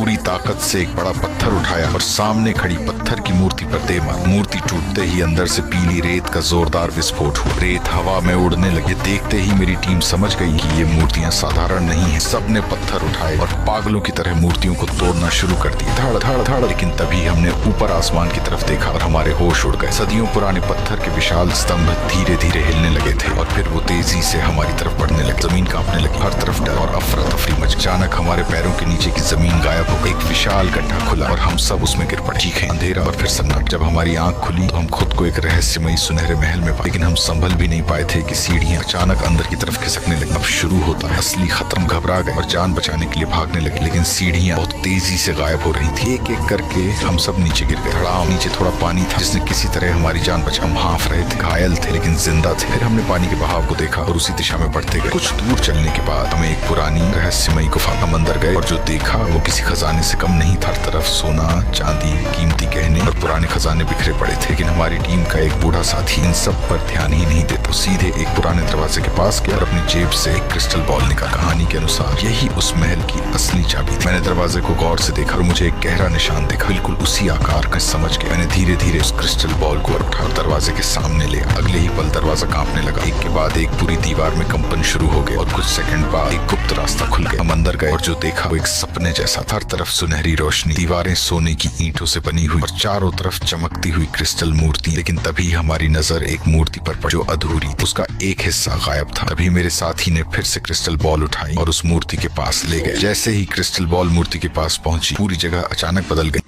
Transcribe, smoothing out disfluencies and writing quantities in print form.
पूरी ताकत से एक बड़ा पत्थर उठाया और सामने खड़ी पत्थर की मूर्ति पर दे मारा। मूर्ति टूटते ही अंदर से पीली रेत का जोरदार विस्फोट हुआ। रेत हवा में उड़ने लगे। देखते ही मेरी टीम समझ गई कि ये मूर्तियां साधारण नहीं है। सबने पत्थर उठाए और पागलों की तरह मूर्तियों को तोड़ना शुरू कर दिया। धड़ धड़ धड़। लेकिन तभी हमने ऊपर आसमान की तरफ देखा और हमारे होश उड़ गए। सदियों पुराने पत्थर के विशाल स्तंभ धीरे धीरे हिलने लगे थे और फिर वो तेजी से हमारी तरफ बढ़ने लगे। जमीन कांपने लगी। हर तरफ डर और अफरा तफरी मच। अचानक हमारे पैरों के नीचे की जमीन गायब हो गई। एक विशाल गड्ढा खुला और हम सब उसमें गिर पड़े। चीखें, अंधेरा और फिर सन्नाटा। जब हमारी आंख खुली तो हम खुद को एक रहस्यमयी सुनहरे महल में पाए। लेकिन हम संभल भी नहीं पाए थे कि सीढ़ियां अचानक अंदर की तरफ खिसकने लगी। अब शुरू होता है असली खत्म। घबरा गए और जान बचाने के लिए भागने लगे। लेकिन सीढ़ियां बहुत तेजी से गायब हो रही थी। एक एक करके हम सब नीचे गिर गए। धड़ाम। नीचे थोड़ा पानी था जिसने किसी तरह हमारी जान बचा। हम हाँफ रहे थे। घायल थे लेकिन जिंदा थे। फिर हमने पानी के बहाव को देखा और उसी दिशा में बढ़ते गए। कुछ दूर चलने के बाद हमें एक पुरानी रहस्यमयी गुफा। हम अंदर गए और जो देखा वो किसी खजाने से कम नहीं था। हर तरफ सोना, चांदी, कीमती गहने और पुराने खजाने बिखरे पड़े थे। लेकिन हमारी टीम का एक बूढ़ा साथी इन सब पर ध्यान ही नहीं देता। सीधे एक पुराने दरवाजे के पास गया और अपनी जेब से एक क्रिस्टल बॉल निकाला। कहानी के अनुसार यही उस महल की असली चाबी थी। मैंने दरवाजे को गौर से देखा और मुझे एक गहरा निशान दिखा, बिल्कुल उसी आकार का। समझ के मैंने धीरे धीरे उस क्रिस्टल बॉल को उठा और दरवाजे के सामने ले। अगले ही पल दरवाजा कांपने लगा। एक के बाद एक पूरी दीवार में कंपन शुरू हो गया और कुछ सेकंड बाद एक गुप्त रास्ता खुल गया। हम अंदर गए और जो देखा वो एक सपने जैसा था। हर तरफ सुनहरी रोशनी, दीवारें सोने की ईंटों से बनी हुई और चारों तरफ चमकती हुई क्रिस्टल मूर्ति। लेकिन तभी हमारी नजर एक मूर्ति पर पड़ी जो अधूरी। उसका एक हिस्सा गायब था। तभी मेरे साथी ने फिर से क्रिस्टल बॉल उठाई और उस मूर्ति के पास ले गए। जैसे ही क्रिस्टल बॉल मूर्ति के पास पहुंची पूरी जगह अचानक बदल गई।